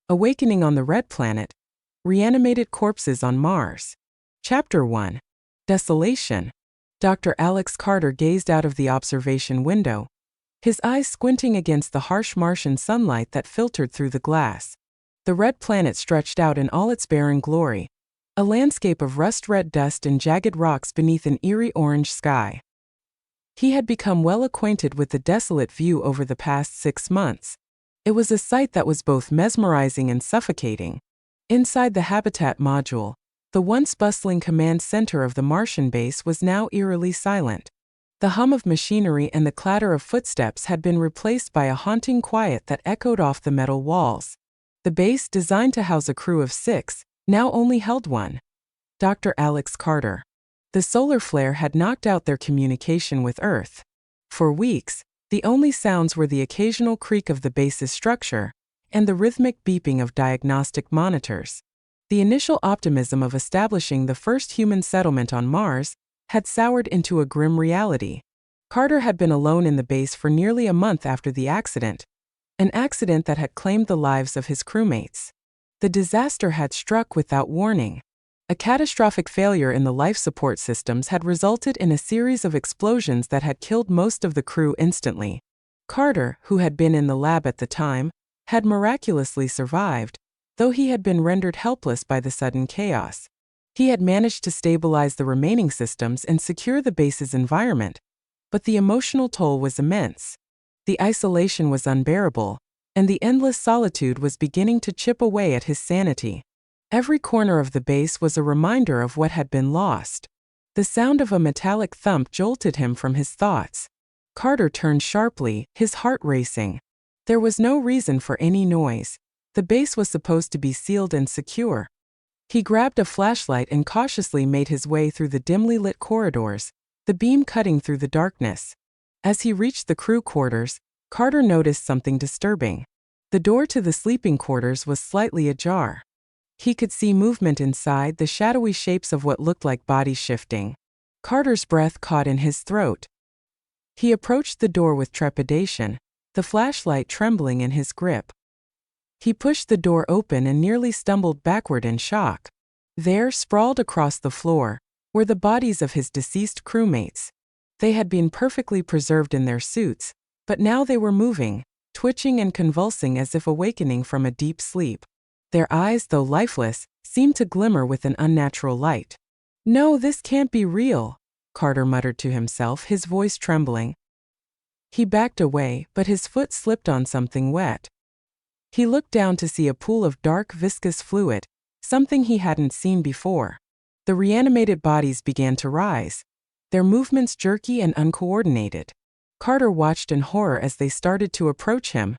Awakening on the Red Planet. Reanimated Corpses on Mars. Chapter 1. Desolation. Dr. Alex Carter gazed out of the observation window, his eyes squinting against the harsh Martian sunlight that filtered through the glass. The red planet stretched out in all its barren glory, a landscape of rust-red dust and jagged rocks beneath an eerie orange sky. He had become well acquainted with the desolate view over the past 6 months. It was a sight that was both mesmerizing and suffocating. Inside the habitat module, the once bustling command center of the Martian base was now eerily silent. The hum of machinery and the clatter of footsteps had been replaced by a haunting quiet that echoed off the metal walls. The base, designed to house a crew of 6, now only held one. Dr. Alex Carter. The solar flare had knocked out their communication with Earth. For weeks, the only sounds were the occasional creak of the base's structure and the rhythmic beeping of diagnostic monitors. The initial optimism of establishing the first human settlement on Mars had soured into a grim reality. Carter had been alone in the base for nearly a month after the accident, an accident that had claimed the lives of his crewmates. The disaster had struck without warning. A catastrophic failure in the life support systems had resulted in a series of explosions that had killed most of the crew instantly. Carter, who had been in the lab at the time, had miraculously survived, though he had been rendered helpless by the sudden chaos. He had managed to stabilize the remaining systems and secure the base's environment, but the emotional toll was immense. The isolation was unbearable, and the endless solitude was beginning to chip away at his sanity. Every corner of the base was a reminder of what had been lost. The sound of a metallic thump jolted him from his thoughts. Carter turned sharply, his heart racing. There was no reason for any noise. The base was supposed to be sealed and secure. He grabbed a flashlight and cautiously made his way through the dimly lit corridors, the beam cutting through the darkness. As he reached the crew quarters, Carter noticed something disturbing. The door to the sleeping quarters was slightly ajar. He could see movement inside, the shadowy shapes of what looked like bodies shifting. Carter's breath caught in his throat. He approached the door with trepidation, the flashlight trembling in his grip. He pushed the door open and nearly stumbled backward in shock. There, sprawled across the floor, were the bodies of his deceased crewmates. They had been perfectly preserved in their suits, but now they were moving, twitching and convulsing as if awakening from a deep sleep. Their eyes, though lifeless, seemed to glimmer with an unnatural light. "No, this can't be real," Carter muttered to himself, his voice trembling. He backed away, but his foot slipped on something wet. He looked down to see a pool of dark, viscous fluid, something he hadn't seen before. The reanimated bodies began to rise, their movements jerky and uncoordinated. Carter watched in horror as they started to approach him,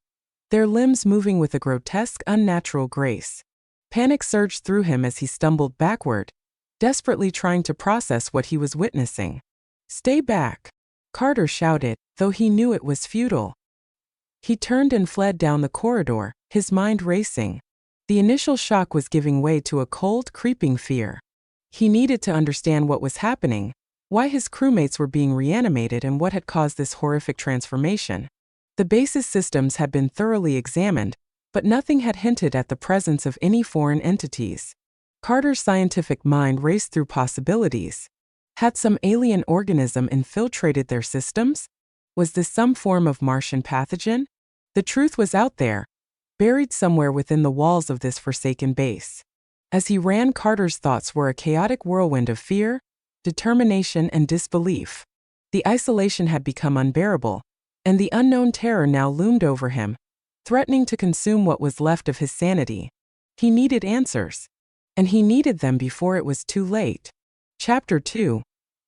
their limbs moving with a grotesque, unnatural grace. Panic surged through him as he stumbled backward, desperately trying to process what he was witnessing. "Stay back," Carter shouted, though he knew it was futile. He turned and fled down the corridor, his mind racing. The initial shock was giving way to a cold, creeping fear. He needed to understand what was happening, why his crewmates were being reanimated, and what had caused this horrific transformation. The base's systems had been thoroughly examined, but nothing had hinted at the presence of any foreign entities. Carter's scientific mind raced through possibilities. Had some alien organism infiltrated their systems? Was this some form of Martian pathogen? The truth was out there, buried somewhere within the walls of this forsaken base. As he ran, Carter's thoughts were a chaotic whirlwind of fear, determination, and disbelief. The isolation had become unbearable, and the unknown terror now loomed over him, threatening to consume what was left of his sanity. He needed answers, and he needed them before it was too late. Chapter 2.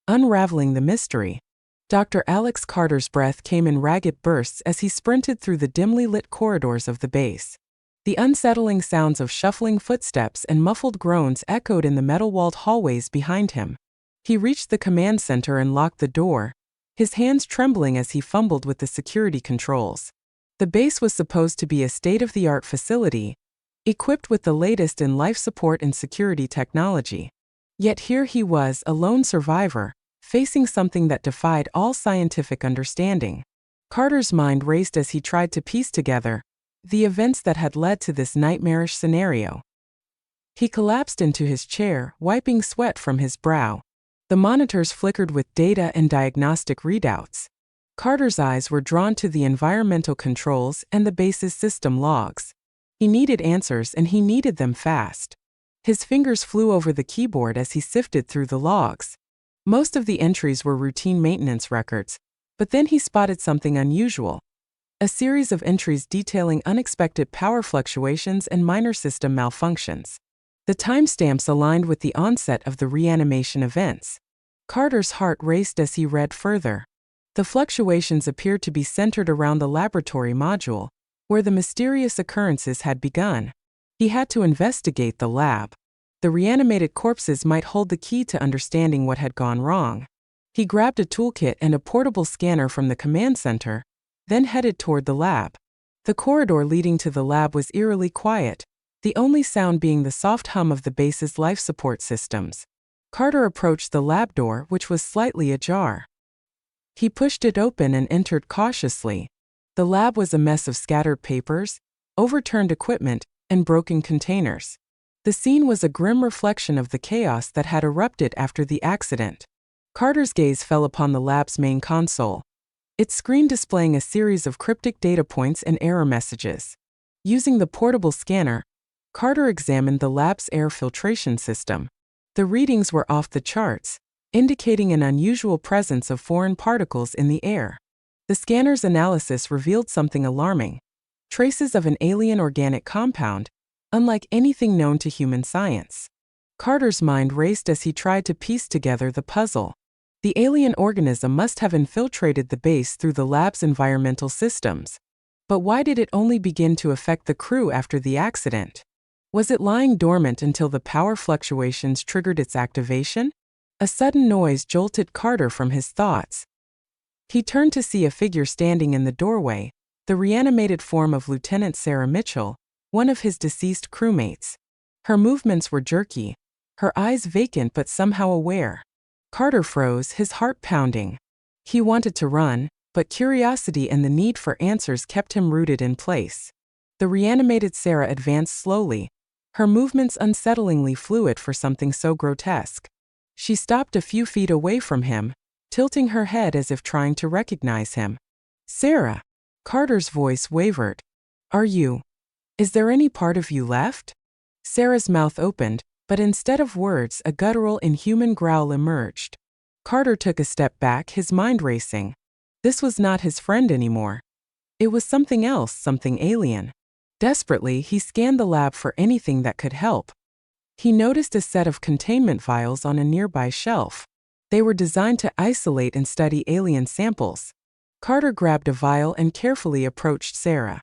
Unraveling the Mystery. Dr. Alex Carter's breath came in ragged bursts as he sprinted through the dimly lit corridors of the base. The unsettling sounds of shuffling footsteps and muffled groans echoed in the metal-walled hallways behind him. He reached the command center and locked the door, his hands trembling as he fumbled with the security controls. The base was supposed to be a state-of-the-art facility, equipped with the latest in life support and security technology. Yet here he was, a lone survivor, facing something that defied all scientific understanding. Carter's mind raced as he tried to piece together the events that had led to this nightmarish scenario. He collapsed into his chair, wiping sweat from his brow. The monitors flickered with data and diagnostic readouts. Carter's eyes were drawn to the environmental controls and the base's system logs. He needed answers, and he needed them fast. His fingers flew over the keyboard as he sifted through the logs. Most of the entries were routine maintenance records, but then he spotted something unusual. A series of entries detailing unexpected power fluctuations and minor system malfunctions. The timestamps aligned with the onset of the reanimation events. Carter's heart raced as he read further. The fluctuations appeared to be centered around the laboratory module, where the mysterious occurrences had begun. He had to investigate the lab. The reanimated corpses might hold the key to understanding what had gone wrong. He grabbed a toolkit and a portable scanner from the command center, then headed toward the lab. The corridor leading to the lab was eerily quiet, the only sound being the soft hum of the base's life support systems. Carter approached the lab door, which was slightly ajar. He pushed it open and entered cautiously. The lab was a mess of scattered papers, overturned equipment, and broken containers. The scene was a grim reflection of the chaos that had erupted after the accident. Carter's gaze fell upon the lab's main console, its screen displaying a series of cryptic data points and error messages. Using the portable scanner, Carter examined the lab's air filtration system. The readings were off the charts, indicating an unusual presence of foreign particles in the air. The scanner's analysis revealed something alarming: traces of an alien organic compound, unlike anything known to human science. Carter's mind raced as he tried to piece together the puzzle. The alien organism must have infiltrated the base through the lab's environmental systems. But why did it only begin to affect the crew after the accident? Was it lying dormant until the power fluctuations triggered its activation? A sudden noise jolted Carter from his thoughts. He turned to see a figure standing in the doorway, the reanimated form of Lieutenant Sarah Mitchell, one of his deceased crewmates. Her movements were jerky, her eyes vacant but somehow aware. Carter froze, his heart pounding. He wanted to run, but curiosity and the need for answers kept him rooted in place. The reanimated Sarah advanced slowly, her movements unsettlingly fluid for something so grotesque. She stopped a few feet away from him, tilting her head as if trying to recognize him. "Sarah." Carter's voice wavered. Is there any part of you left?" Sarah's mouth opened, but instead of words, a guttural, inhuman growl emerged. Carter took a step back, his mind racing. This was not his friend anymore. It was something else, something alien. Desperately, he scanned the lab for anything that could help. He noticed a set of containment vials on a nearby shelf. They were designed to isolate and study alien samples. Carter grabbed a vial and carefully approached Sarah.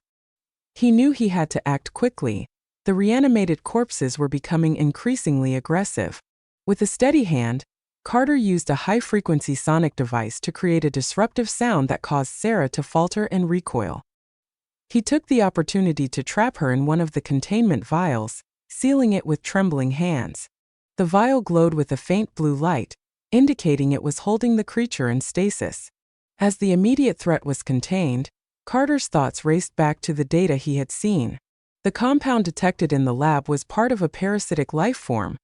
He knew he had to act quickly. The reanimated corpses were becoming increasingly aggressive. With a steady hand, Carter used a high-frequency sonic device to create a disruptive sound that caused Sarah to falter and recoil. He took the opportunity to trap her in one of the containment vials, sealing it with trembling hands. The vial glowed with a faint blue light, indicating it was holding the creature in stasis. As the immediate threat was contained, Carter's thoughts raced back to the data he had seen. The compound detected in the lab was part of a parasitic life form,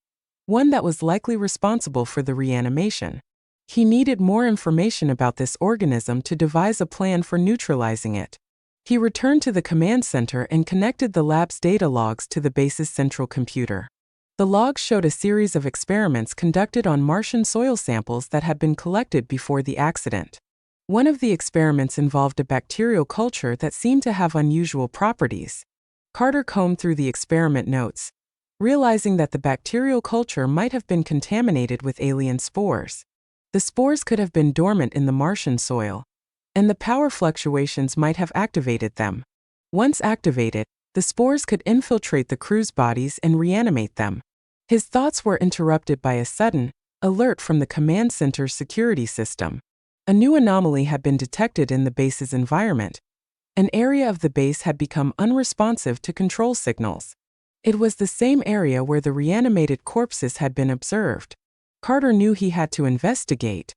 one that was likely responsible for the reanimation. He needed more information about this organism to devise a plan for neutralizing it. He returned to the command center and connected the lab's data logs to the base's central computer. The logs showed a series of experiments conducted on Martian soil samples that had been collected before the accident. One of the experiments involved a bacterial culture that seemed to have unusual properties. Carter combed through the experiment notes, realizing that the bacterial culture might have been contaminated with alien spores. The spores could have been dormant in the Martian soil, and the power fluctuations might have activated them. Once activated, the spores could infiltrate the crew's bodies and reanimate them. His thoughts were interrupted by a sudden alert from the command center's security system. A new anomaly had been detected in the base's environment. An area of the base had become unresponsive to control signals. It was the same area where the reanimated corpses had been observed. Carter knew he had to investigate.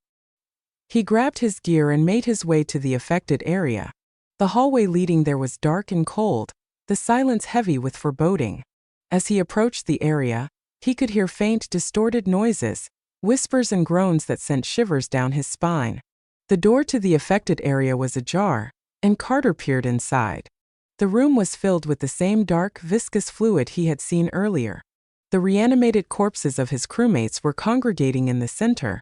He grabbed his gear and made his way to the affected area. The hallway leading there was dark and cold, the silence heavy with foreboding. As he approached the area, he could hear faint, distorted noises, whispers and groans that sent shivers down his spine. The door to the affected area was ajar, and Carter peered inside. The room was filled with the same dark, viscous fluid he had seen earlier. The reanimated corpses of his crewmates were congregating in the center,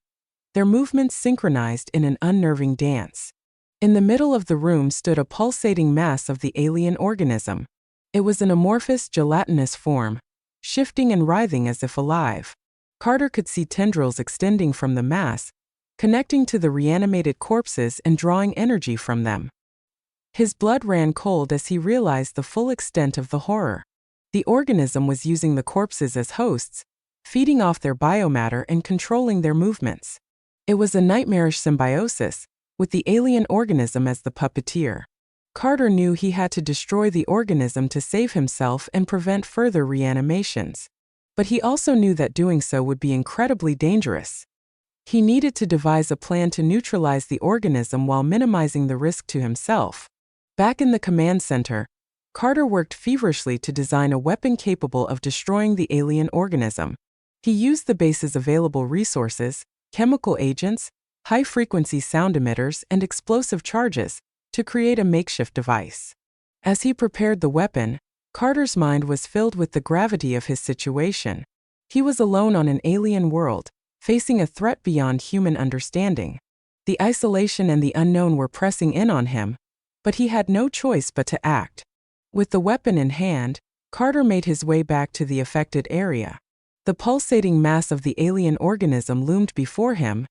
their movements synchronized in an unnerving dance. In the middle of the room stood a pulsating mass of the alien organism. It was an amorphous, gelatinous form, shifting and writhing as if alive. Carter could see tendrils extending from the mass, connecting to the reanimated corpses and drawing energy from them. His blood ran cold as he realized the full extent of the horror. The organism was using the corpses as hosts, feeding off their biomatter and controlling their movements. It was a nightmarish symbiosis, with the alien organism as the puppeteer. Carter knew he had to destroy the organism to save himself and prevent further reanimations. But he also knew that doing so would be incredibly dangerous. He needed to devise a plan to neutralize the organism while minimizing the risk to himself. Back in the command center, Carter worked feverishly to design a weapon capable of destroying the alien organism. He used the base's available resources, chemical agents, high-frequency sound emitters, and explosive charges, to create a makeshift device. As he prepared the weapon, Carter's mind was filled with the gravity of his situation. He was alone on an alien world, facing a threat beyond human understanding. The isolation and the unknown were pressing in on him, but he had no choice but to act. With the weapon in hand, Carter made his way back to the affected area. The pulsating mass of the alien organism loomed before him,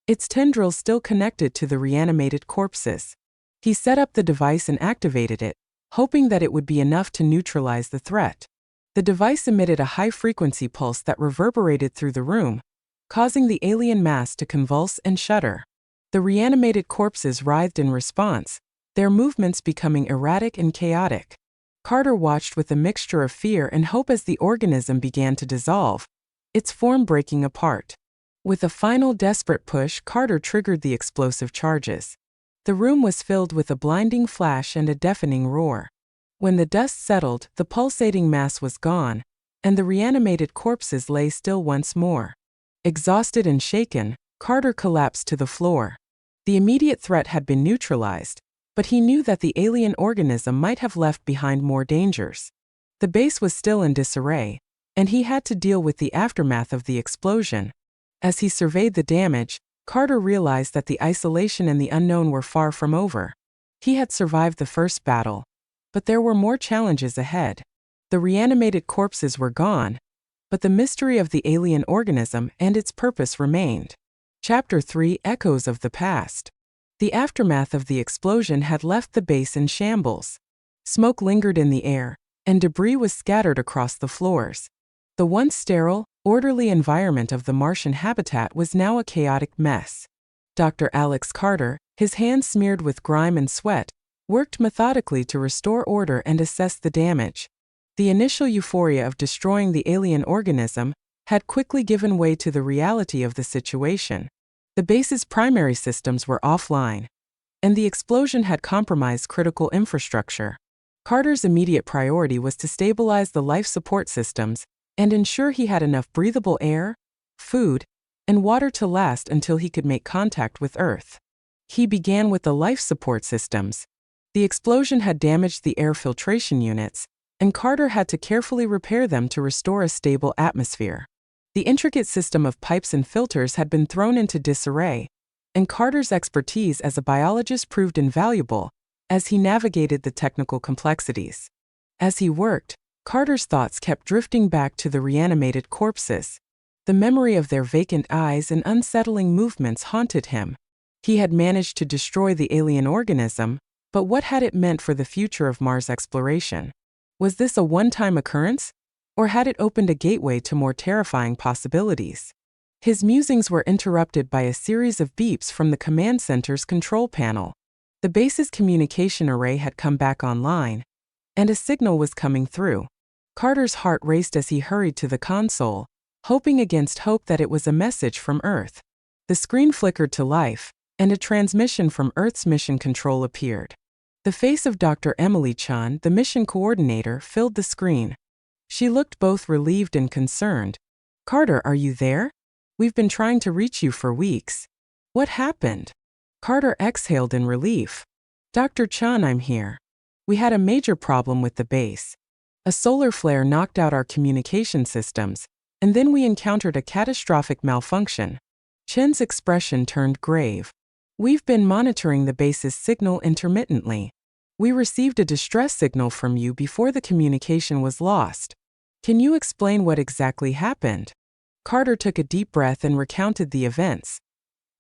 its tendrils still connected to the reanimated corpses. He set up the device and activated it, hoping that it would be enough to neutralize the threat. The device emitted a high-frequency pulse that reverberated through the room, causing the alien mass to convulse and shudder. The reanimated corpses writhed in response, their movements becoming erratic and chaotic. Carter watched with a mixture of fear and hope as the organism began to dissolve, its form breaking apart. With a final desperate push, Carter triggered the explosive charges. The room was filled with a blinding flash and a deafening roar. When the dust settled, the pulsating mass was gone, and the reanimated corpses lay still once more. Exhausted and shaken, Carter collapsed to the floor. The immediate threat had been neutralized, but he knew that the alien organism might have left behind more dangers. The base was still in disarray, and he had to deal with the aftermath of the explosion. As he surveyed the damage, Carter realized that the isolation and the unknown were far from over. He had survived the first battle, but there were more challenges ahead. The reanimated corpses were gone, but the mystery of the alien organism and its purpose remained. Chapter 3: Echoes of the Past. The aftermath of the explosion had left the base in shambles. Smoke lingered in the air, and debris was scattered across the floors. The once sterile, orderly environment of the Martian habitat was now a chaotic mess. Dr. Alex Carter, his hands smeared with grime and sweat, worked methodically to restore order and assess the damage. The initial euphoria of destroying the alien organism had quickly given way to the reality of the situation. The base's primary systems were offline, and the explosion had compromised critical infrastructure. Carter's immediate priority was to stabilize the life support systems and ensure he had enough breathable air, food, and water to last until he could make contact with Earth. He began with the life support systems. The explosion had damaged the air filtration units, and Carter had to carefully repair them to restore a stable atmosphere. The intricate system of pipes and filters had been thrown into disarray, and Carter's expertise as a biologist proved invaluable as he navigated the technical complexities. As he worked, Carter's thoughts kept drifting back to the reanimated corpses. The memory of their vacant eyes and unsettling movements haunted him. He had managed to destroy the alien organism, but what had it meant for the future of Mars exploration? Was this a one-time occurrence, or had it opened a gateway to more terrifying possibilities? His musings were interrupted by a series of beeps from the command center's control panel. The base's communication array had come back online, and a signal was coming through. Carter's heart raced as he hurried to the console, hoping against hope that it was a message from Earth. The screen flickered to life, and a transmission from Earth's mission control appeared. The face of Dr. Emily Chan, the mission coordinator, filled the screen. She looked both relieved and concerned. Carter, are you there? We've been trying to reach you for weeks. What happened? Carter exhaled in relief. Dr. Chan, I'm here. We had a major problem with the base. A solar flare knocked out our communication systems, and then we encountered a catastrophic malfunction. Chen's expression turned grave. We've been monitoring the base's signal intermittently. We received a distress signal from you before the communication was lost. Can you explain what exactly happened? Carter took a deep breath and recounted the events.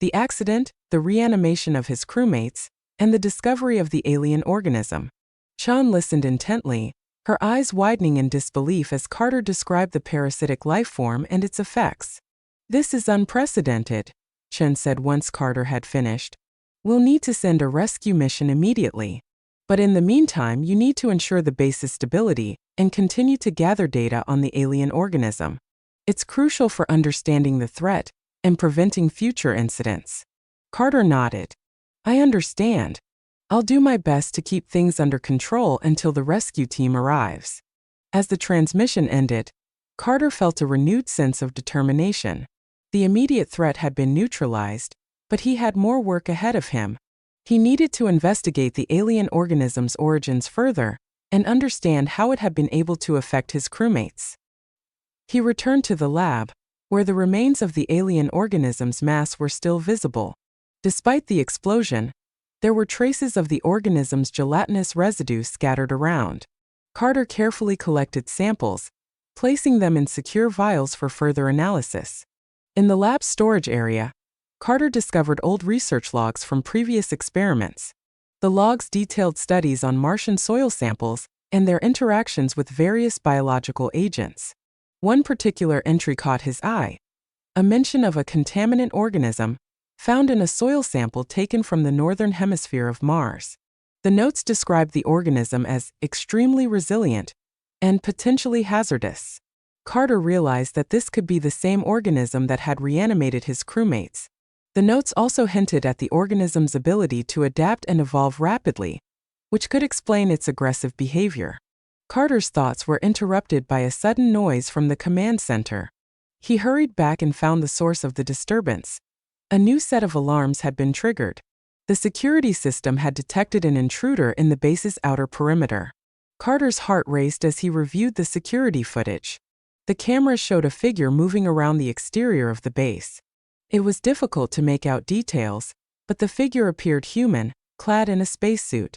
The accident, the reanimation of his crewmates, and the discovery of the alien organism. Chan listened intently, her eyes widening in disbelief as Carter described the parasitic lifeform and its effects. This is unprecedented, Chen said once Carter had finished. We'll need to send a rescue mission immediately. But in the meantime, you need to ensure the base's stability and continue to gather data on the alien organism. It's crucial for understanding the threat and preventing future incidents. Carter nodded. I understand. I'll do my best to keep things under control until the rescue team arrives. As the transmission ended, Carter felt a renewed sense of determination. The immediate threat had been neutralized, but he had more work ahead of him. He needed to investigate the alien organism's origins further and understand how it had been able to affect his crewmates. He returned to the lab, where the remains of the alien organism's mass were still visible. Despite the explosion, there were traces of the organism's gelatinous residue scattered around. Carter carefully collected samples, placing them in secure vials for further analysis. In the lab's storage area, Carter discovered old research logs from previous experiments. The logs detailed studies on Martian soil samples and their interactions with various biological agents. One particular entry caught his eye: a mention of a contaminant organism found in a soil sample taken from the northern hemisphere of Mars. The notes described the organism as extremely resilient and potentially hazardous. Carter realized that this could be the same organism that had reanimated his crewmates. The notes also hinted at the organism's ability to adapt and evolve rapidly, which could explain its aggressive behavior. Carter's thoughts were interrupted by a sudden noise from the command center. He hurried back and found the source of the disturbance. A new set of alarms had been triggered. The security system had detected an intruder in the base's outer perimeter. Carter's heart raced as he reviewed the security footage. The cameras showed a figure moving around the exterior of the base. It was difficult to make out details, but the figure appeared human, clad in a spacesuit.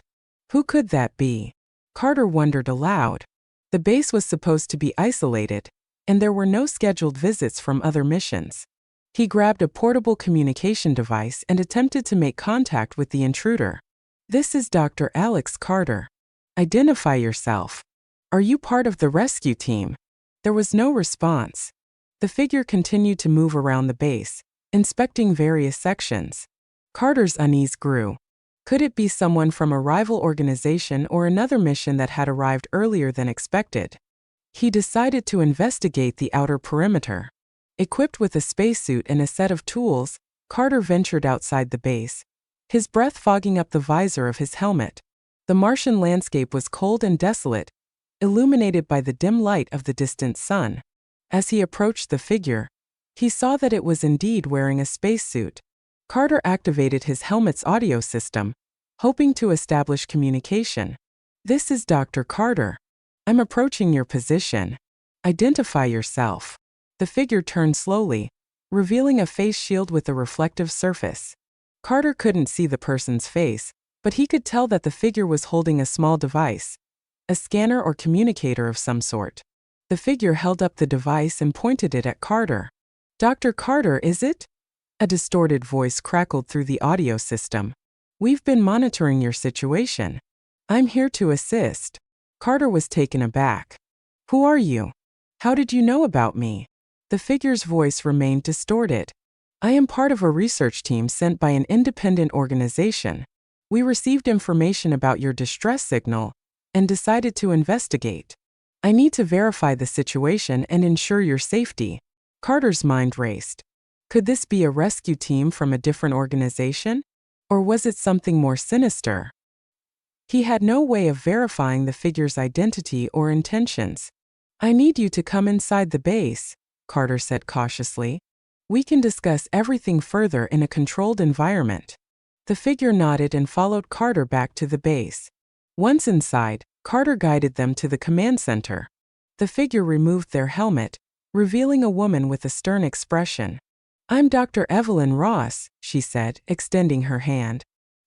Who could that be? Carter wondered aloud. The base was supposed to be isolated, and there were no scheduled visits from other missions. He grabbed a portable communication device and attempted to make contact with the intruder. This is Dr. Alex Carter. Identify yourself. Are you part of the rescue team? There was no response. The figure continued to move around the base, inspecting various sections. Carter's unease grew. Could it be someone from a rival organization or another mission that had arrived earlier than expected? He decided to investigate the outer perimeter. Equipped with a spacesuit and a set of tools, Carter ventured outside the base, his breath fogging up the visor of his helmet. The Martian landscape was cold and desolate, illuminated by the dim light of the distant sun. As he approached the figure, he saw that it was indeed wearing a spacesuit. Carter activated his helmet's audio system, hoping to establish communication. This is Dr. Carter. I'm approaching your position. Identify yourself. The figure turned slowly, revealing a face shield with a reflective surface. Carter couldn't see the person's face, but he could tell that the figure was holding a small device, a scanner or communicator of some sort. The figure held up the device and pointed it at Carter. Dr. Carter, is it? A distorted voice crackled through the audio system. We've been monitoring your situation. I'm here to assist. Carter was taken aback. Who are you? How did you know about me? The figure's voice remained distorted. I am part of a research team sent by an independent organization. We received information about your distress signal and decided to investigate. I need to verify the situation and ensure your safety. Carter's mind raced. Could this be a rescue team from a different organization? Or was it something more sinister? He had no way of verifying the figure's identity or intentions. "I need you to come inside the base," Carter said cautiously. "We can discuss everything further in a controlled environment." The figure nodded and followed Carter back to the base. Once inside, Carter guided them to the command center. The figure removed their helmet, revealing a woman with a stern expression. "I'm Dr. Evelyn Ross," she said, extending her hand.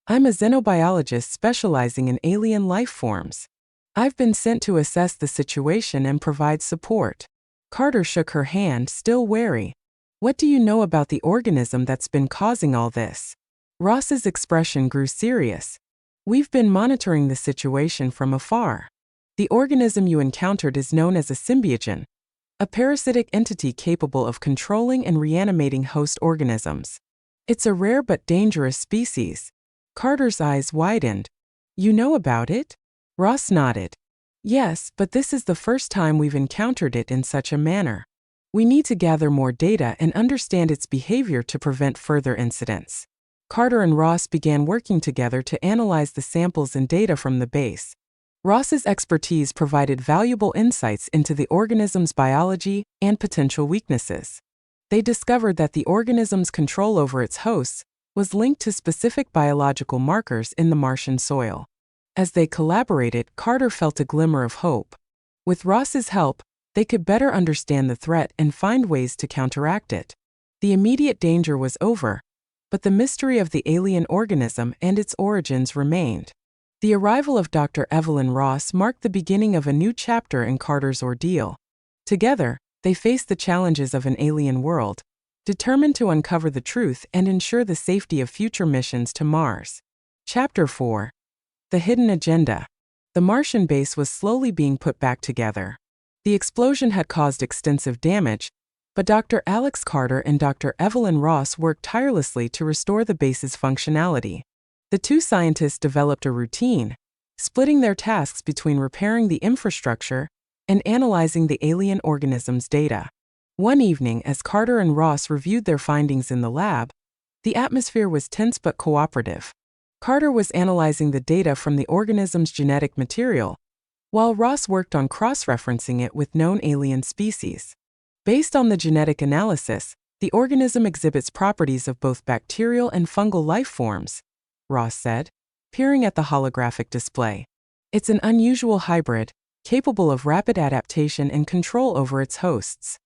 "I'm a xenobiologist specializing in alien life forms. I've been sent to assess the situation and provide support." Carter shook her hand, still wary. "What do you know about the organism that's been causing all this?" Ross's expression grew serious. "We've been monitoring the situation from afar. The organism you encountered is known as a symbiogen, a parasitic entity capable of controlling and reanimating host organisms. It's a rare but dangerous species." Carter's eyes widened. "You know about it?" Ross nodded. "Yes, but this is the first time we've encountered it in such a manner. We need to gather more data and understand its behavior to prevent further incidents." Carter and Ross began working together to analyze the samples and data from the base. Ross's expertise provided valuable insights into the organism's biology and potential weaknesses. They discovered that the organism's control over its hosts was linked to specific biological markers in the Martian soil. As they collaborated, Carter felt a glimmer of hope. With Ross's help, they could better understand the threat and find ways to counteract it. The immediate danger was over, but the mystery of the alien organism and its origins remained. The arrival of Dr. Evelyn Ross marked the beginning of a new chapter in Carter's ordeal. Together, they faced the challenges of an alien world, determined to uncover the truth and ensure the safety of future missions to Mars. Chapter 4. The Hidden Agenda. The Martian base was slowly being put back together. The explosion had caused extensive damage, but Dr. Alex Carter and Dr. Evelyn Ross worked tirelessly to restore the base's functionality. The two scientists developed a routine, splitting their tasks between repairing the infrastructure and analyzing the alien organism's data. One evening, as Carter and Ross reviewed their findings in the lab, the atmosphere was tense but cooperative. Carter was analyzing the data from the organism's genetic material, while Ross worked on cross-referencing it with known alien species. Based on the genetic analysis, the organism exhibits properties of both bacterial and fungal life forms, Ross said, peering at the holographic display. "It's an unusual hybrid, capable of rapid adaptation and control over its hosts."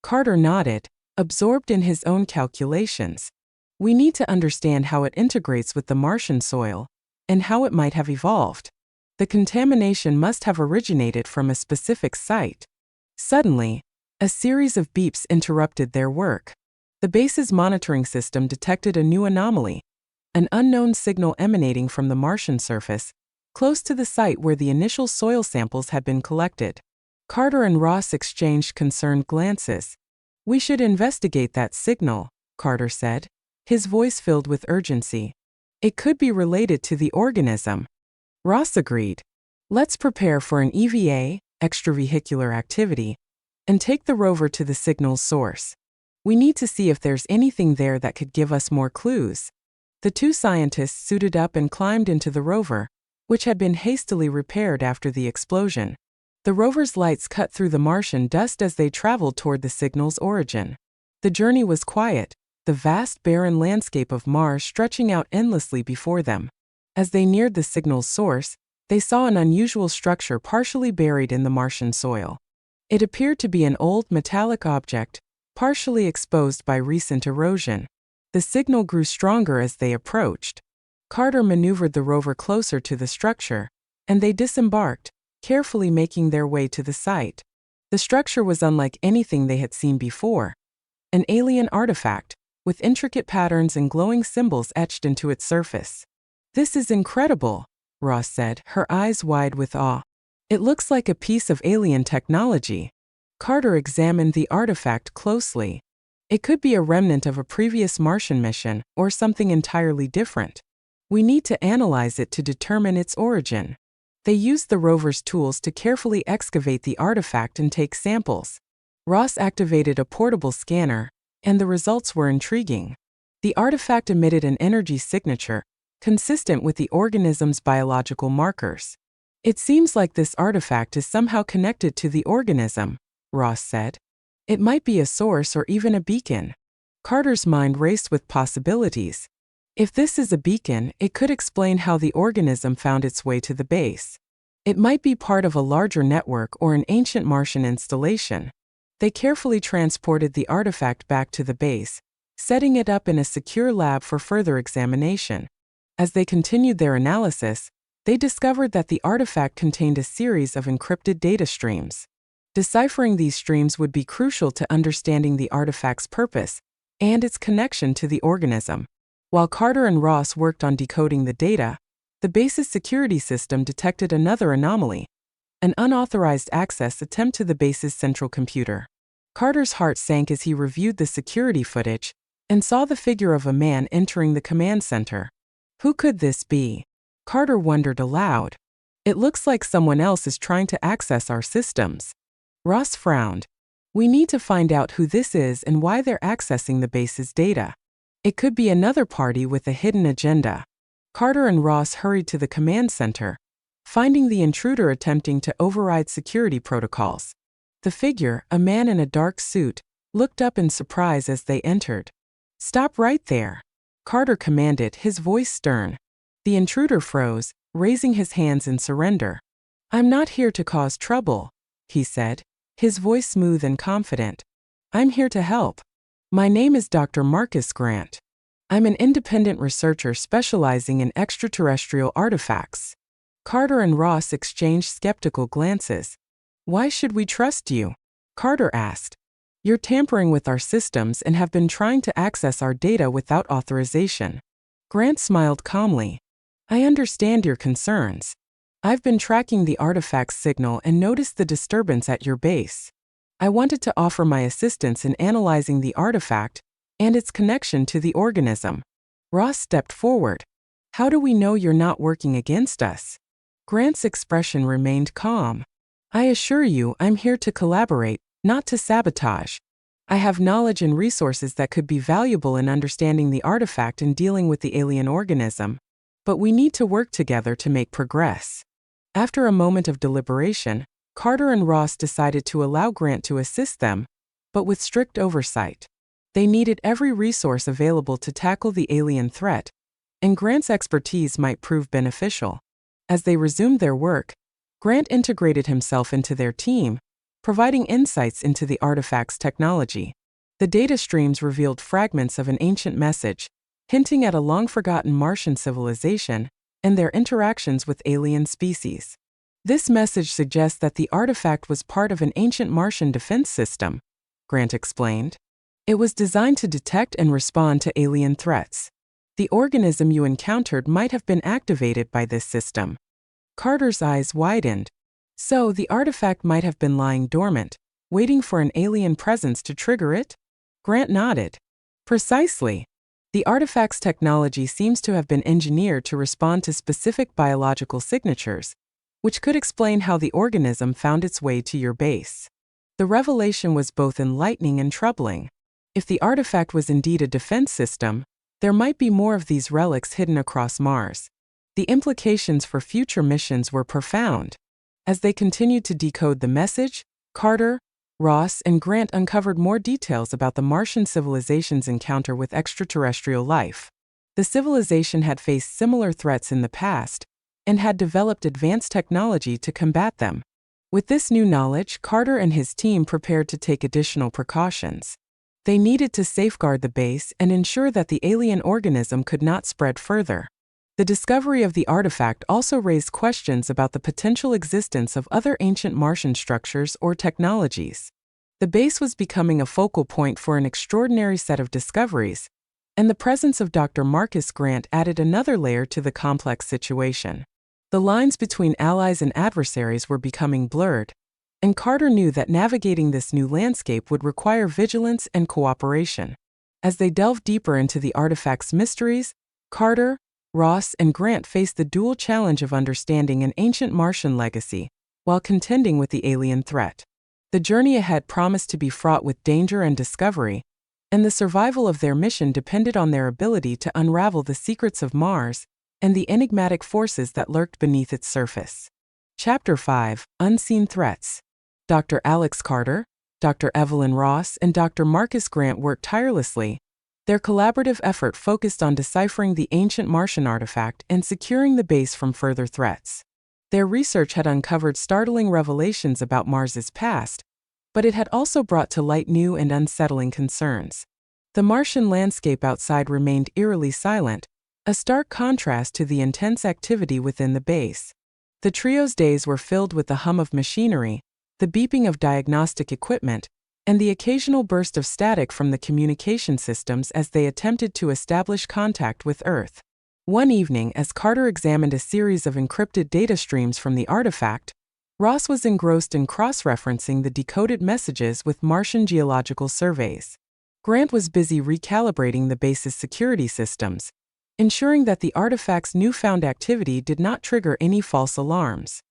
Carter nodded, absorbed in his own calculations. "We need to understand how it integrates with the Martian soil, and how it might have evolved. The contamination must have originated from a specific site." Suddenly, a series of beeps interrupted their work. The base's monitoring system detected a new anomaly, an unknown signal emanating from the Martian surface, close to the site where the initial soil samples had been collected. Carter and Ross exchanged concerned glances. "We should investigate that signal," Carter said, his voice filled with urgency. "It could be related to the organism." Ross agreed. "Let's prepare for an EVA, extravehicular activity, and take the rover to the signal's source. We need to see if there's anything there that could give us more clues." The two scientists suited up and climbed into the rover, which had been hastily repaired after the explosion. The rover's lights cut through the Martian dust as they traveled toward the signal's origin. The journey was quiet, the vast barren landscape of Mars stretching out endlessly before them. As they neared the signal's source, they saw an unusual structure partially buried in the Martian soil. It appeared to be an old metallic object, partially exposed by recent erosion. The signal grew stronger as they approached. Carter maneuvered the rover closer to the structure, and they disembarked, carefully making their way to the site. The structure was unlike anything they had seen before. An alien artifact, with intricate patterns and glowing symbols etched into its surface. "This is incredible," Ross said, her eyes wide with awe. "It looks like a piece of alien technology." Carter examined the artifact closely. It could be a remnant of a previous Martian mission, or something entirely different. "We need to analyze it to determine its origin." They used the rover's tools to carefully excavate the artifact and take samples. Ross activated a portable scanner, and the results were intriguing. The artifact emitted an energy signature, consistent with the organism's biological markers. It seems like this artifact is somehow connected to the organism, Ross said. It might be a source or even a beacon. Carter's mind raced with possibilities. If this is a beacon, it could explain how the organism found its way to the base. It might be part of a larger network or an ancient Martian installation. They carefully transported the artifact back to the base, setting it up in a secure lab for further examination. As they continued their analysis, they discovered that the artifact contained a series of encrypted data streams. Deciphering these streams would be crucial to understanding the artifact's purpose and its connection to the organism. While Carter and Ross worked on decoding the data, the base's security system detected another anomaly, an unauthorized access attempt to the base's central computer. Carter's heart sank as he reviewed the security footage and saw the figure of a man entering the command center. Who could this be? Carter wondered aloud. It looks like someone else is trying to access our systems. Ross frowned. We need to find out who this is and why they're accessing the base's data. It could be another party with a hidden agenda. Carter and Ross hurried to the command center, finding the intruder attempting to override security protocols. The figure, a man in a dark suit, looked up in surprise as they entered. "Stop right there," Carter commanded, his voice stern. The intruder froze, raising his hands in surrender. "I'm not here to cause trouble," he said, his voice smooth and confident. "I'm here to help. My name is Dr. Marcus Grant. I'm an independent researcher specializing in extraterrestrial artifacts." Carter and Ross exchanged skeptical glances. "Why should we trust you?" Carter asked. "You're tampering with our systems and have been trying to access our data without authorization." Grant smiled calmly. "I understand your concerns. I've been tracking the artifact's signal and noticed the disturbance at your base. I wanted to offer my assistance in analyzing the artifact and its connection to the organism." Ross stepped forward. "How do we know you're not working against us?" Grant's expression remained calm. "I assure you I'm here to collaborate, not to sabotage. I have knowledge and resources that could be valuable in understanding the artifact and dealing with the alien organism. But we need to work together to make progress." After a moment of deliberation, Carter and Ross decided to allow Grant to assist them, but with strict oversight. They needed every resource available to tackle the alien threat, and Grant's expertise might prove beneficial. As they resumed their work, Grant integrated himself into their team, providing insights into the artifact's technology. The data streams revealed fragments of an ancient message, hinting at a long-forgotten Martian civilization and their interactions with alien species. This message suggests that the artifact was part of an ancient Martian defense system, Grant explained. It was designed to detect and respond to alien threats. The organism you encountered might have been activated by this system. Carter's eyes widened. So the artifact might have been lying dormant, waiting for an alien presence to trigger it? Grant nodded. Precisely. The artifact's technology seems to have been engineered to respond to specific biological signatures, which could explain how the organism found its way to your base. The revelation was both enlightening and troubling. If the artifact was indeed a defense system, there might be more of these relics hidden across Mars. The implications for future missions were profound. As they continued to decode the message, Carter, Ross, and Grant uncovered more details about the Martian civilization's encounter with extraterrestrial life. The civilization had faced similar threats in the past and had developed advanced technology to combat them. With this new knowledge, Carter and his team prepared to take additional precautions. They needed to safeguard the base and ensure that the alien organism could not spread further. The discovery of the artifact also raised questions about the potential existence of other ancient Martian structures or technologies. The base was becoming a focal point for an extraordinary set of discoveries, and the presence of Dr. Marcus Grant added another layer to the complex situation. The lines between allies and adversaries were becoming blurred, and Carter knew that navigating this new landscape would require vigilance and cooperation. As they delved deeper into the artifact's mysteries, Carter, Ross, and Grant faced the dual challenge of understanding an ancient Martian legacy while contending with the alien threat. The journey ahead promised to be fraught with danger and discovery, and the survival of their mission depended on their ability to unravel the secrets of Mars and the enigmatic forces that lurked beneath its surface. Chapter 5: Unseen Threats. Dr. Alex Carter, Dr. Evelyn Ross, and Dr. Marcus Grant worked tirelessly. Their collaborative effort focused on deciphering the ancient Martian artifact and securing the base from further threats. Their research had uncovered startling revelations about Mars's past, but it had also brought to light new and unsettling concerns. The Martian landscape outside remained eerily silent, a stark contrast to the intense activity within the base. The trio's days were filled with the hum of machinery, the beeping of diagnostic equipment, and the occasional burst of static from the communication systems as they attempted to establish contact with Earth. One evening, as Carter examined a series of encrypted data streams from the artifact, Ross was engrossed in cross-referencing the decoded messages with Martian geological surveys. Grant was busy recalibrating the base's security systems, ensuring that the artifact's newfound activity did not trigger any false alarms.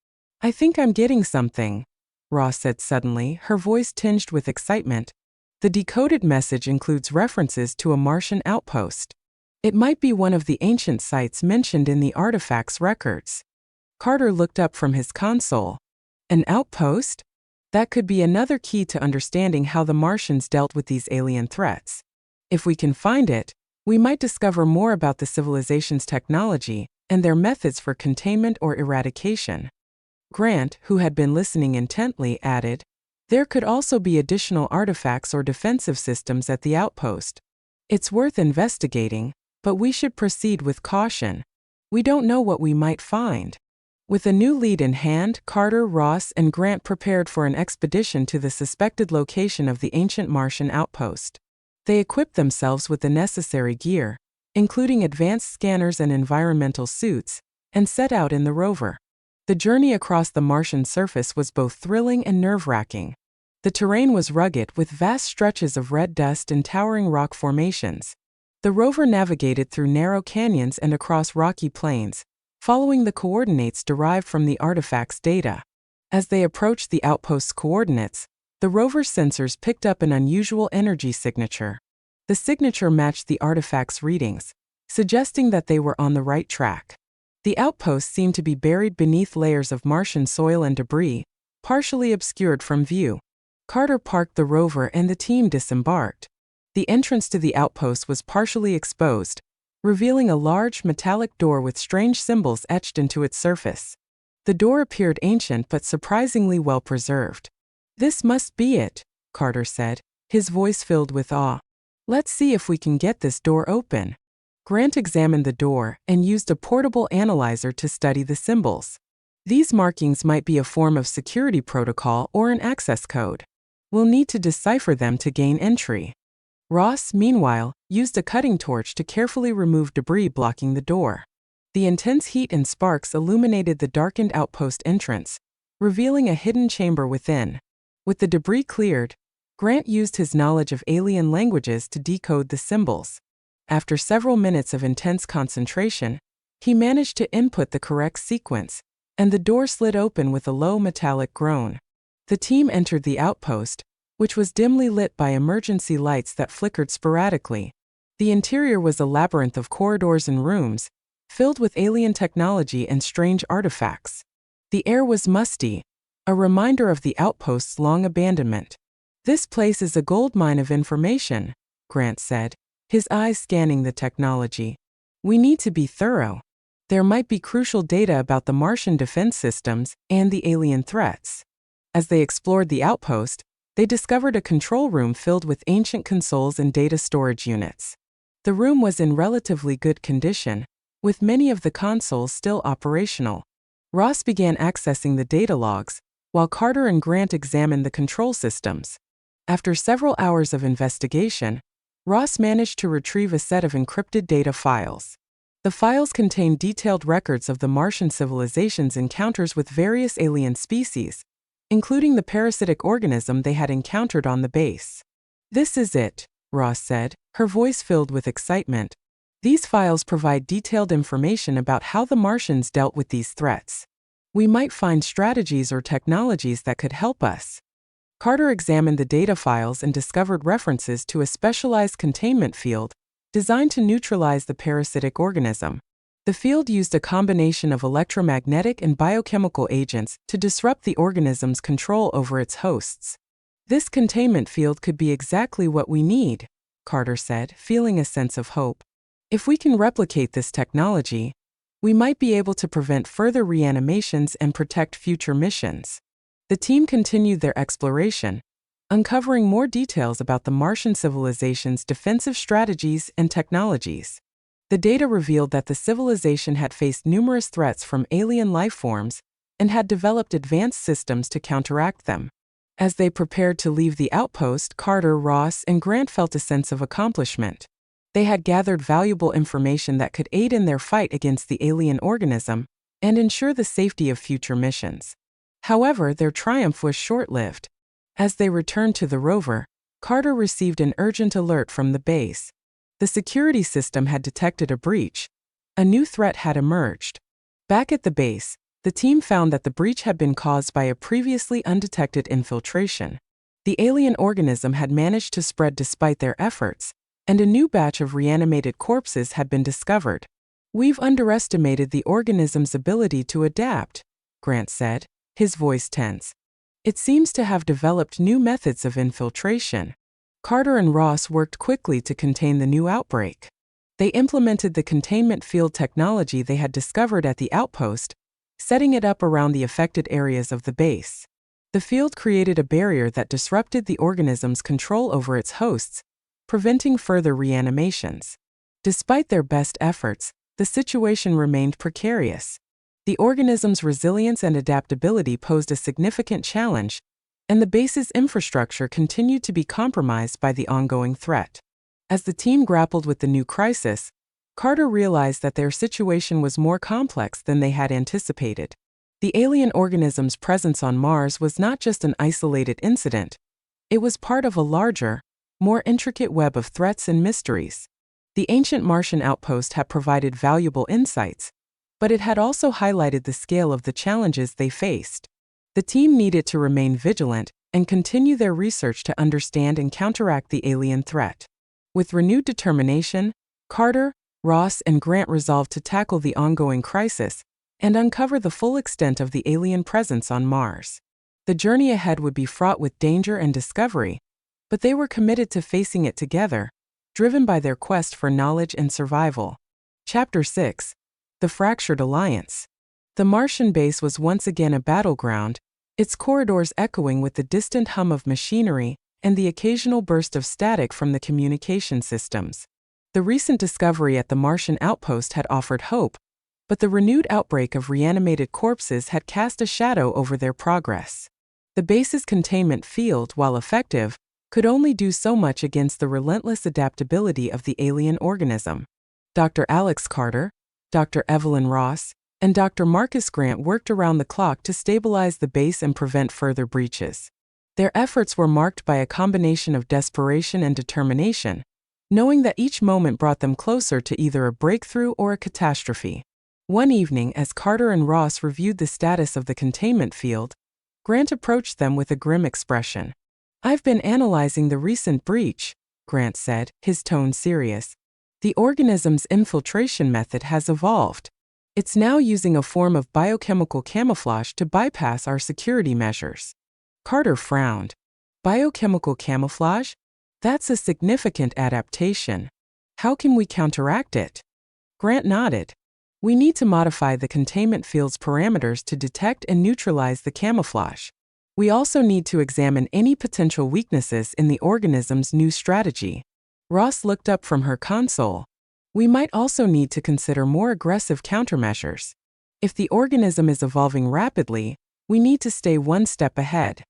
"I think I'm getting something," Ross said suddenly, her voice tinged with excitement. "The decoded message includes references to a Martian outpost. It might be one of the ancient sites mentioned in the artifact's records." Carter looked up from his console. "An outpost? That could be another key to understanding how the Martians dealt with these alien threats. If we can find it, we might discover more about the civilization's technology and their methods for containment or eradication." Grant, who had been listening intently, added, "There could also be additional artifacts or defensive systems at the outpost. It's worth investigating, but we should proceed with caution. We don't know what we might find." With a new lead in hand, Carter, Ross, and Grant prepared for an expedition to the suspected location of the ancient Martian outpost. They equipped themselves with the necessary gear, including advanced scanners and environmental suits, and set out in the rover. The journey across the Martian surface was both thrilling and nerve-wracking. The terrain was rugged with vast stretches of red dust and towering rock formations. The rover navigated through narrow canyons and across rocky plains, following the coordinates derived from the artifact's data. As they approached the outpost's coordinates, the rover's sensors picked up an unusual energy signature. The signature matched the artifact's readings, suggesting that they were on the right track. The outpost seemed to be buried beneath layers of Martian soil and debris, partially obscured from view. Carter parked the rover and the team disembarked. The entrance to the outpost was partially exposed, revealing a large metallic door with strange symbols etched into its surface. The door appeared ancient but surprisingly well preserved. "This must be it," Carter said, his voice filled with awe. "Let's see if we can get this door open." Grant examined the door and used a portable analyzer to study the symbols. These markings might be a form of security protocol or an access code. We'll need to decipher them to gain entry. Ross, meanwhile, used a cutting torch to carefully remove debris blocking the door. The intense heat and sparks illuminated the darkened outpost entrance, revealing a hidden chamber within. With the debris cleared, Grant used his knowledge of alien languages to decode the symbols. After several minutes of intense concentration, he managed to input the correct sequence, and the door slid open with a low metallic groan. The team entered the outpost, which was dimly lit by emergency lights that flickered sporadically. The interior was a labyrinth of corridors and rooms, filled with alien technology and strange artifacts. The air was musty, a reminder of the outpost's long abandonment. "This place is a goldmine of information," Grant said, his eyes scanning the technology. "We need to be thorough. There might be crucial data about the Martian defense systems and the alien threats." As they explored the outpost, they discovered a control room filled with ancient consoles and data storage units. The room was in relatively good condition, with many of the consoles still operational. Ross began accessing the data logs, while Carter and Grant examined the control systems. After several hours of investigation, Ross managed to retrieve a set of encrypted data files. The files contained detailed records of the Martian civilization's encounters with various alien species, including the parasitic organism they had encountered on the base. "This is it," Ross said, her voice filled with excitement. "These files provide detailed information about how the Martians dealt with these threats. We might find strategies or technologies that could help us." Carter examined the data files and discovered references to a specialized containment field designed to neutralize the parasitic organism. The field used a combination of electromagnetic and biochemical agents to disrupt the organism's control over its hosts. This containment field could be exactly what we need, Carter said, feeling a sense of hope. If we can replicate this technology, we might be able to prevent further reanimations and protect future missions. The team continued their exploration, uncovering more details about the Martian civilization's defensive strategies and technologies. The data revealed that the civilization had faced numerous threats from alien life forms and had developed advanced systems to counteract them. As they prepared to leave the outpost, Carter, Ross, and Grant felt a sense of accomplishment. They had gathered valuable information that could aid in their fight against the alien organism and ensure the safety of future missions. However, their triumph was short-lived. As they returned to the rover, Carter received an urgent alert from the base. The security system had detected a breach. A new threat had emerged. Back at the base, the team found that the breach had been caused by a previously undetected infiltration. The alien organism had managed to spread despite their efforts, and a new batch of reanimated corpses had been discovered. "We've underestimated the organism's ability to adapt," Grant said, his voice tense. "It seems to have developed new methods of infiltration." Carter and Ross worked quickly to contain the new outbreak. They implemented the containment field technology they had discovered at the outpost, setting it up around the affected areas of the base. The field created a barrier that disrupted the organism's control over its hosts, preventing further reanimations. Despite their best efforts, the situation remained precarious. The organism's resilience and adaptability posed a significant challenge, and the base's infrastructure continued to be compromised by the ongoing threat. As the team grappled with the new crisis, Carter realized that their situation was more complex than they had anticipated. The alien organism's presence on Mars was not just an isolated incident. It was part of a larger, more intricate web of threats and mysteries. The ancient Martian outpost had provided valuable insights, but it had also highlighted the scale of the challenges they faced. The team needed to remain vigilant and continue their research to understand and counteract the alien threat. With renewed determination, Carter, Ross, and Grant resolved to tackle the ongoing crisis and uncover the full extent of the alien presence on Mars. The journey ahead would be fraught with danger and discovery, but they were committed to facing it together, driven by their quest for knowledge and survival. Chapter 6: The Fractured Alliance. The Martian base was once again a battleground, its corridors echoing with the distant hum of machinery and the occasional burst of static from the communication systems. The recent discovery at the Martian outpost had offered hope, but the renewed outbreak of reanimated corpses had cast a shadow over their progress. The base's containment field, while effective, could only do so much against the relentless adaptability of the alien organism. Dr. Alex Carter, Dr. Evelyn Ross, and Dr. Marcus Grant worked around the clock to stabilize the base and prevent further breaches. Their efforts were marked by a combination of desperation and determination, knowing that each moment brought them closer to either a breakthrough or a catastrophe. One evening, as Carter and Ross reviewed the status of the containment field, Grant approached them with a grim expression. "I've been analyzing the recent breach," Grant said, his tone serious. "The organism's infiltration method has evolved. It's now using a form of biochemical camouflage to bypass our security measures." Carter frowned. "Biochemical camouflage? That's a significant adaptation. How can we counteract it?" Grant nodded. "We need to modify the containment field's parameters to detect and neutralize the camouflage. We also need to examine any potential weaknesses in the organism's new strategy." Ross looked up from her console. "We might also need to consider more aggressive countermeasures. If the organism is evolving rapidly, we need to stay one step ahead."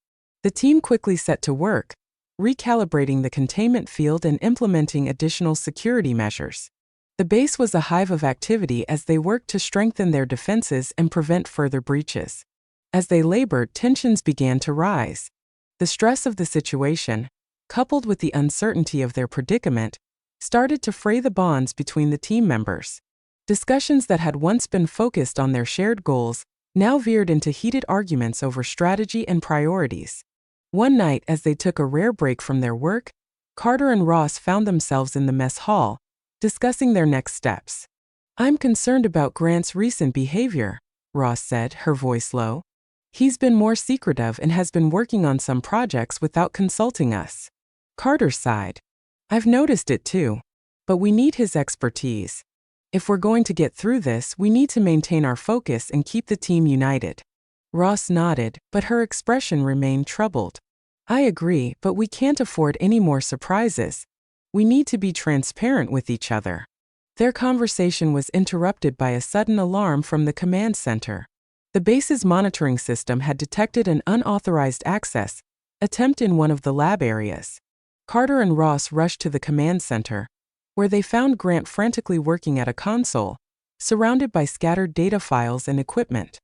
The team quickly set to work, recalibrating the containment field and implementing additional security measures. The base was a hive of activity as they worked to strengthen their defenses and prevent further breaches. As they labored, tensions began to rise. The stress of the situation, coupled with the uncertainty of their predicament, started to fray the bonds between the team members. Discussions that had once been focused on their shared goals now veered into heated arguments over strategy and priorities. One night, as they took a rare break from their work, Carter and Ross found themselves in the mess hall, discussing their next steps. I'm concerned about Grant's recent behavior, Ross said, her voice low. He's been more secretive and has been working on some projects without consulting us. Carter sighed. I've noticed it too. But we need his expertise. If we're going to get through this, we need to maintain our focus and keep the team united. Ross nodded, but her expression remained troubled. I agree, but we can't afford any more surprises. We need to be transparent with each other. Their conversation was interrupted by a sudden alarm from the command center. The base's monitoring system had detected an unauthorized access attempt in one of the lab areas. Carter and Ross rushed to the command center, where they found Grant frantically working at a console, surrounded by scattered data files and equipment.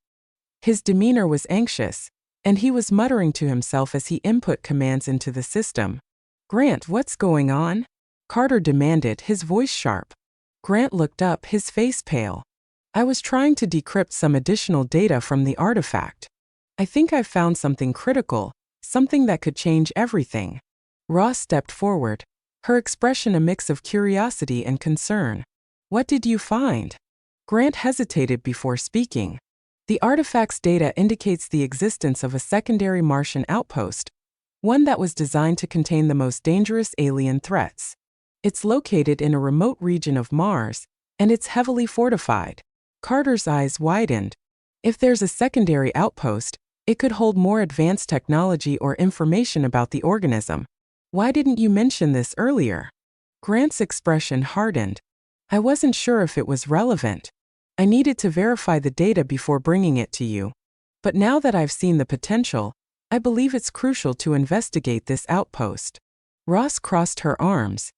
His demeanor was anxious, and he was muttering to himself as he input commands into the system. Grant, what's going on? Carter demanded, his voice sharp. Grant looked up, his face pale. I was trying to decrypt some additional data from the artifact. I think I've found something critical, something that could change everything. Ross stepped forward, her expression a mix of curiosity and concern. What did you find? Grant hesitated before speaking. The artifact's data indicates the existence of a secondary Martian outpost, one that was designed to contain the most dangerous alien threats. It's located in a remote region of Mars, and it's heavily fortified. Carter's eyes widened. If there's a secondary outpost, it could hold more advanced technology or information about the organism. Why didn't you mention this earlier? Grant's expression hardened. I wasn't sure if it was relevant. I needed to verify the data before bringing it to you. But now that I've seen the potential, I believe it's crucial to investigate this outpost. Ross crossed her arms.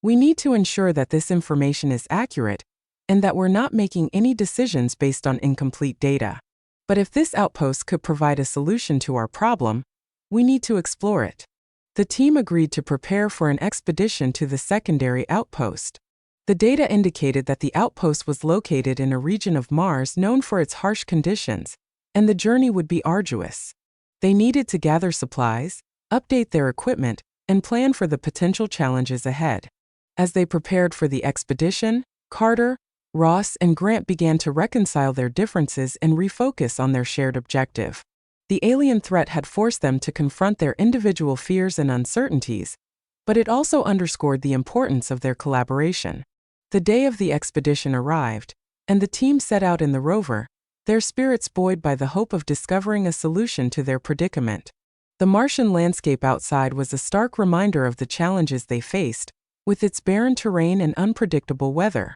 We need to ensure that this information is accurate and that we're not making any decisions based on incomplete data. But if this outpost could provide a solution to our problem, we need to explore it. The team agreed to prepare for an expedition to the secondary outpost. The data indicated that the outpost was located in a region of Mars known for its harsh conditions, and the journey would be arduous. They needed to gather supplies, update their equipment, and plan for the potential challenges ahead. As they prepared for the expedition, Carter, Ross, and Grant began to reconcile their differences and refocus on their shared objective. The alien threat had forced them to confront their individual fears and uncertainties, but it also underscored the importance of their collaboration. The day of the expedition arrived, and the team set out in the rover, their spirits buoyed by the hope of discovering a solution to their predicament. The Martian landscape outside was a stark reminder of the challenges they faced, with its barren terrain and unpredictable weather.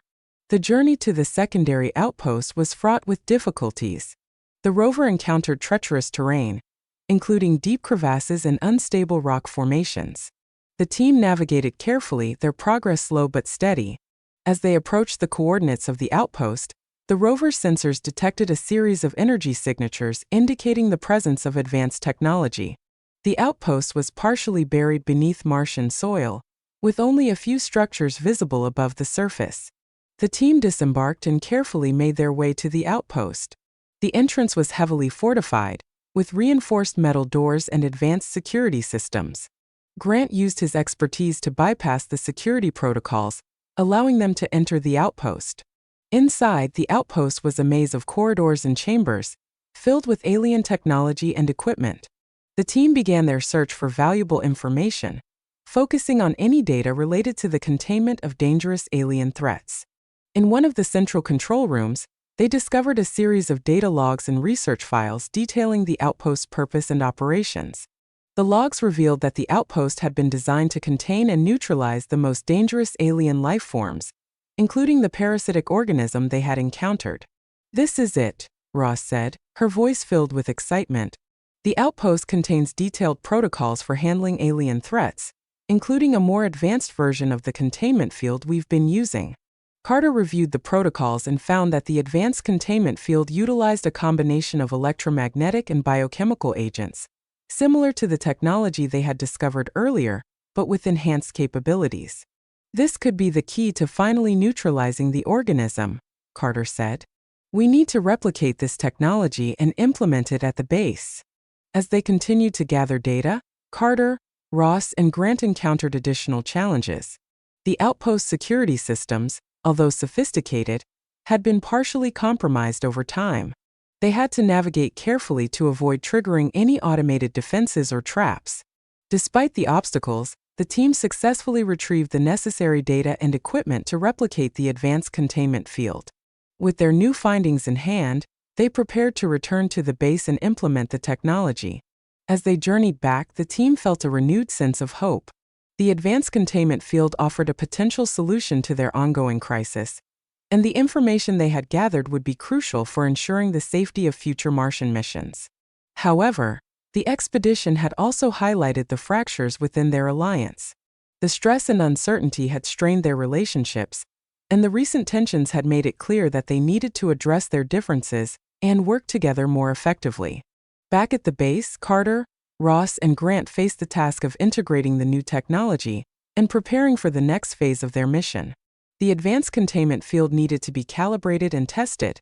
The journey to the secondary outpost was fraught with difficulties. The rover encountered treacherous terrain, including deep crevasses and unstable rock formations. The team navigated carefully, their progress slow but steady. As they approached the coordinates of the outpost, the rover's sensors detected a series of energy signatures indicating the presence of advanced technology. The outpost was partially buried beneath Martian soil, with only a few structures visible above the surface. The team disembarked and carefully made their way to the outpost. The entrance was heavily fortified, with reinforced metal doors and advanced security systems. Grant used his expertise to bypass the security protocols, allowing them to enter the outpost. Inside, the outpost was a maze of corridors and chambers, filled with alien technology and equipment. The team began their search for valuable information, focusing on any data related to the containment of dangerous alien threats. In one of the central control rooms, they discovered a series of data logs and research files detailing the outpost's purpose and operations. The logs revealed that the outpost had been designed to contain and neutralize the most dangerous alien life forms, including the parasitic organism they had encountered. This is it, Ross said, her voice filled with excitement. The outpost contains detailed protocols for handling alien threats, including a more advanced version of the containment field we've been using. Carter reviewed the protocols and found that the advanced containment field utilized a combination of electromagnetic and biochemical agents, similar to the technology they had discovered earlier, but with enhanced capabilities. This could be the key to finally neutralizing the organism, Carter said. We need to replicate this technology and implement it at the base. As they continued to gather data, Carter, Ross, and Grant encountered additional challenges. The outpost security systems, although sophisticated, had been partially compromised over time. They had to navigate carefully to avoid triggering any automated defenses or traps. Despite the obstacles, the team successfully retrieved the necessary data and equipment to replicate the advanced containment field. With their new findings in hand, they prepared to return to the base and implement the technology. As they journeyed back, the team felt a renewed sense of hope. The advanced containment field offered a potential solution to their ongoing crisis, and the information they had gathered would be crucial for ensuring the safety of future Martian missions. However, the expedition had also highlighted the fractures within their alliance. The stress and uncertainty had strained their relationships, and the recent tensions had made it clear that they needed to address their differences and work together more effectively. Back at the base, Carter, Ross, and Grant faced the task of integrating the new technology and preparing for the next phase of their mission. The advanced containment field needed to be calibrated and tested,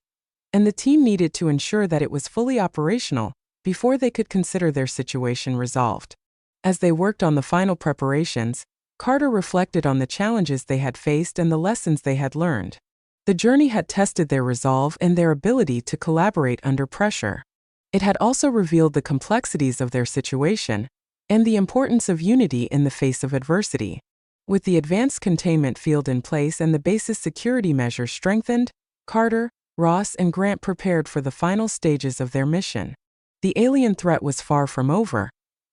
and the team needed to ensure that it was fully operational before they could consider their situation resolved. As they worked on the final preparations, Carter reflected on the challenges they had faced and the lessons they had learned. The journey had tested their resolve and their ability to collaborate under pressure. It had also revealed the complexities of their situation and the importance of unity in the face of adversity. With the advanced containment field in place and the base's security measures strengthened, Carter, Ross, and Grant prepared for the final stages of their mission. The alien threat was far from over,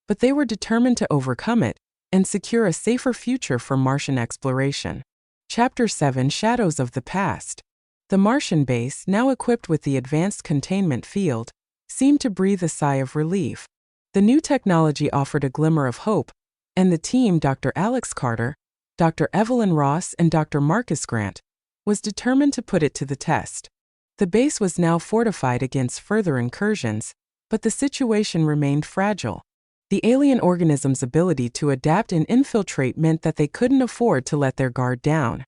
but they were determined to overcome it and secure a safer future for Martian exploration. Chapter 7: Shadows of the Past. The Martian base, now equipped with the advanced containment field, seemed to breathe a sigh of relief. The new technology offered a glimmer of hope, and the team, Dr. Alex Carter, Dr. Evelyn Ross, and Dr. Marcus Grant, was determined to put it to the test. The base was now fortified against further incursions, but the situation remained fragile. The alien organism's ability to adapt and infiltrate meant that they couldn't afford to let their guard down.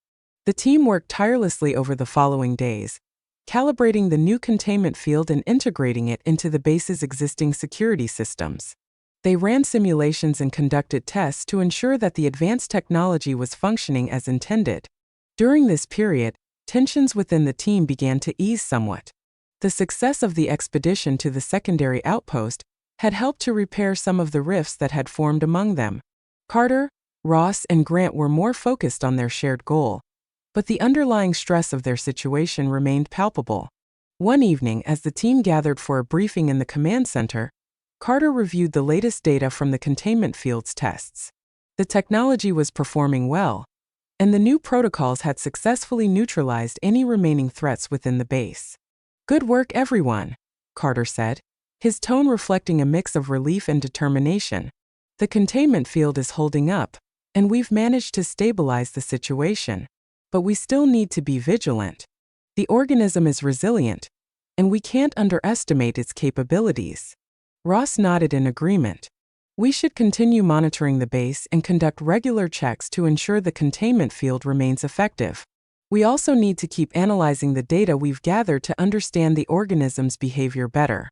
The team worked tirelessly over the following days, calibrating the new containment field and integrating it into the base's existing security systems. They ran simulations and conducted tests to ensure that the advanced technology was functioning as intended. During this period, tensions within the team began to ease somewhat. The success of the expedition to the secondary outpost had helped to repair some of the rifts that had formed among them. Carter, Ross, and Grant were more focused on their shared goal, but the underlying stress of their situation remained palpable. One evening, as the team gathered for a briefing in the command center, Carter reviewed the latest data from the containment field's tests. The technology was performing well, and the new protocols had successfully neutralized any remaining threats within the base. "Good work, everyone," Carter said, his tone reflecting a mix of relief and determination. "The containment field is holding up, and we've managed to stabilize the situation. But we still need to be vigilant. The organism is resilient, and we can't underestimate its capabilities." Ross nodded in agreement. "We should continue monitoring the base and conduct regular checks to ensure the containment field remains effective. We also need to keep analyzing the data we've gathered to understand the organism's behavior better."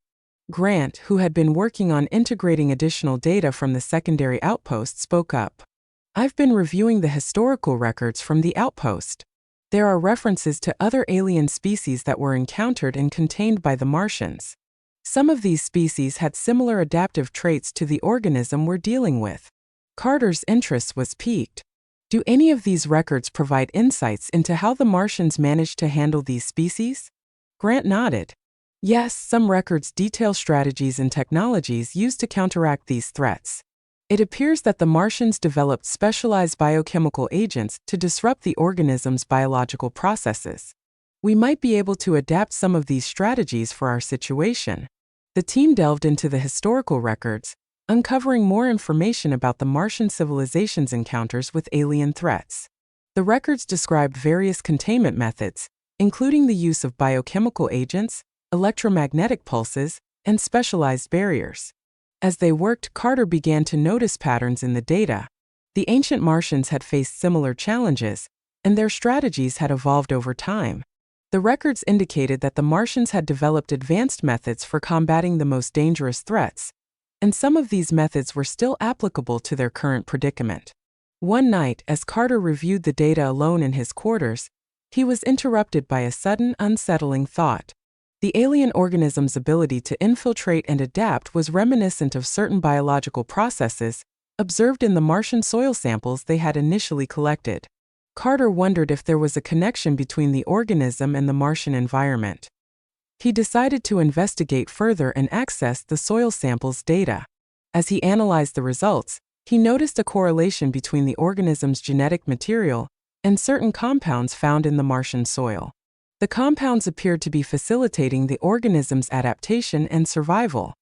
Grant, who had been working on integrating additional data from the secondary outpost, spoke up. "I've been reviewing the historical records from the outpost. There are references to other alien species that were encountered and contained by the Martians. Some of these species had similar adaptive traits to the organism we're dealing with." Carter's interest was piqued. "Do any of these records provide insights into how the Martians managed to handle these species?" Grant nodded. "Yes, some records detail strategies and technologies used to counteract these threats. It appears that the Martians developed specialized biochemical agents to disrupt the organism's biological processes. We might be able to adapt some of these strategies for our situation." The team delved into the historical records, uncovering more information about the Martian civilization's encounters with alien threats. The records described various containment methods, including the use of biochemical agents, electromagnetic pulses, and specialized barriers. As they worked, Carter began to notice patterns in the data. The ancient Martians had faced similar challenges, and their strategies had evolved over time. The records indicated that the Martians had developed advanced methods for combating the most dangerous threats, and some of these methods were still applicable to their current predicament. One night, as Carter reviewed the data alone in his quarters, He was interrupted by a sudden, unsettling thought. The alien organism's ability to infiltrate and adapt was reminiscent of certain biological processes observed in the Martian soil samples they had initially collected. Carter wondered if there was a connection between the organism and the Martian environment. He decided to investigate further and access the soil samples' data. As he analyzed the results, he noticed a correlation between the organism's genetic material and certain compounds found in the Martian soil. The compounds appeared to be facilitating the organism's adaptation and survival.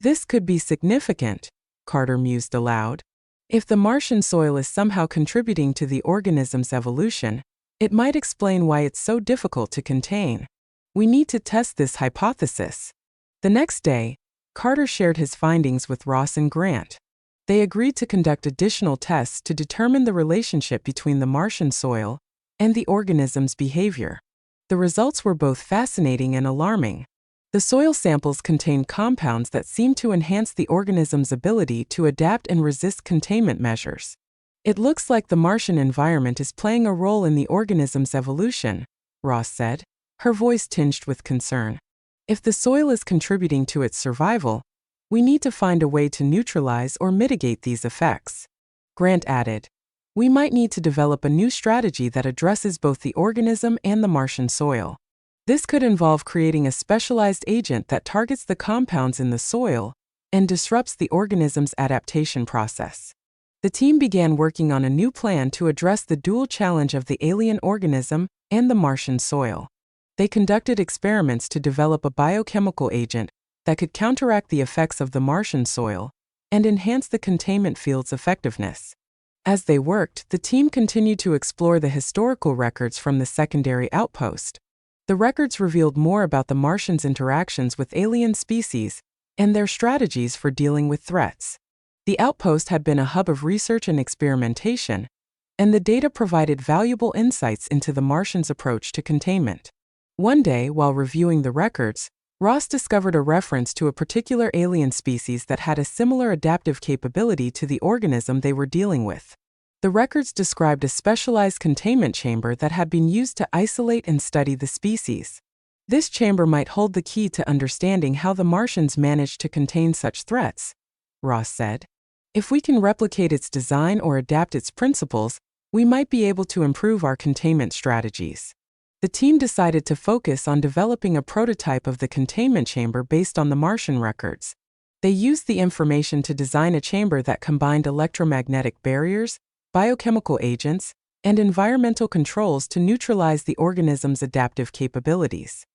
This could be significant, Carter mused aloud. If the Martian soil is somehow contributing to the organism's evolution, it might explain why it's so difficult to contain. We need to test this hypothesis. The next day, Carter shared his findings with Ross and Grant. They agreed to conduct additional tests to determine the relationship between the Martian soil and the organism's behavior. The results were both fascinating and alarming. The soil samples contained compounds that seemed to enhance the organism's ability to adapt and resist containment measures. It looks like the Martian environment is playing a role in the organism's evolution, Ross said, her voice tinged with concern. If the soil is contributing to its survival, we need to find a way to neutralize or mitigate these effects. Grant added, we might need to develop a new strategy that addresses both the organism and the Martian soil. This could involve creating a specialized agent that targets the compounds in the soil and disrupts the organism's adaptation process. The team began working on a new plan to address the dual challenge of the alien organism and the Martian soil. They conducted experiments to develop a biochemical agent that could counteract the effects of the Martian soil and enhance the containment field's effectiveness. As they worked, the team continued to explore the historical records from the secondary outpost. The records revealed more about the Martians' interactions with alien species and their strategies for dealing with threats. The outpost had been a hub of research and experimentation, and the data provided valuable insights into the Martians' approach to containment. One day, while reviewing the records, Ross discovered a reference to a particular alien species that had a similar adaptive capability to the organism they were dealing with. The records described a specialized containment chamber that had been used to isolate and study the species. This chamber might hold the key to understanding how the Martians managed to contain such threats, Ross said. If we can replicate its design or adapt its principles, we might be able to improve our containment strategies. The team decided to focus on developing a prototype of the containment chamber based on the Martian records. They used the information to design a chamber that combined electromagnetic barriers, biochemical agents, and environmental controls to neutralize the organism's adaptive capabilities.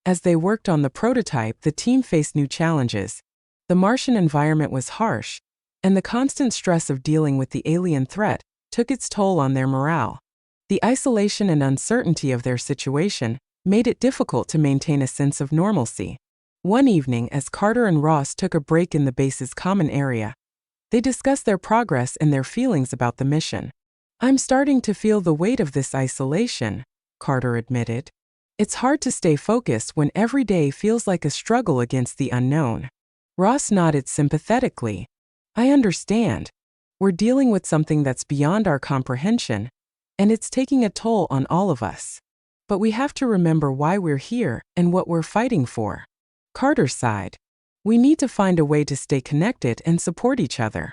As they worked on the prototype, the team faced new challenges. The Martian environment was harsh, and the constant stress of dealing with the alien threat took its toll on their morale. The isolation and uncertainty of their situation made it difficult to maintain a sense of normalcy. One evening, as Carter and Ross took a break in the base's common area, they discussed their progress and their feelings about the mission. I'm starting to feel the weight of this isolation, Carter admitted. It's hard to stay focused when every day feels like a struggle against the unknown. Ross nodded sympathetically. I understand. We're dealing with something that's beyond our comprehension, and it's taking a toll on all of us. But we have to remember why we're here and what we're fighting for. Carter sighed. We need to find a way to stay connected and support each other.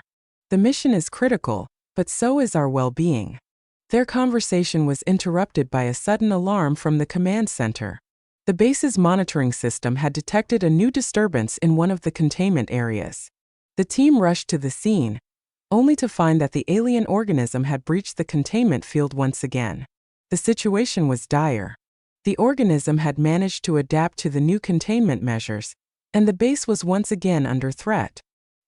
The mission is critical, but so is our well-being. Their conversation was interrupted by a sudden alarm from the command center. The base's monitoring system had detected a new disturbance in one of the containment areas. The team rushed to the scene, only to find that the alien organism had breached the containment field once again. The situation was dire. The organism had managed to adapt to the new containment measures, and the base was once again under threat.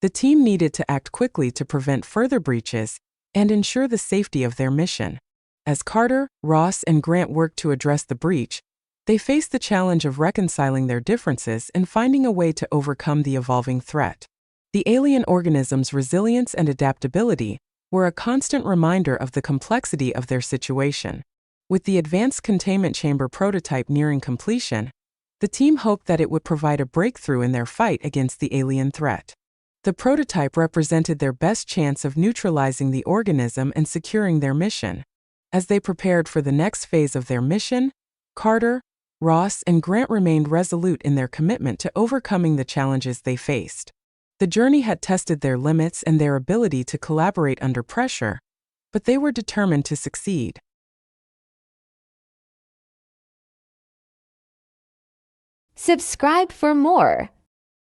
The team needed to act quickly to prevent further breaches and ensure the safety of their mission. As Carter, Ross, and Grant worked to address the breach, they faced the challenge of reconciling their differences and finding a way to overcome the evolving threat. The alien organism's resilience and adaptability were a constant reminder of the complexity of their situation. With the advanced containment chamber prototype nearing completion, the team hoped that it would provide a breakthrough in their fight against the alien threat. The prototype represented their best chance of neutralizing the organism and securing their mission. As they prepared for the next phase of their mission, Carter, Ross, and Grant remained resolute in their commitment to overcoming the challenges they faced. The journey had tested their limits and their ability to collaborate under pressure, but they were determined to succeed. Subscribe for more.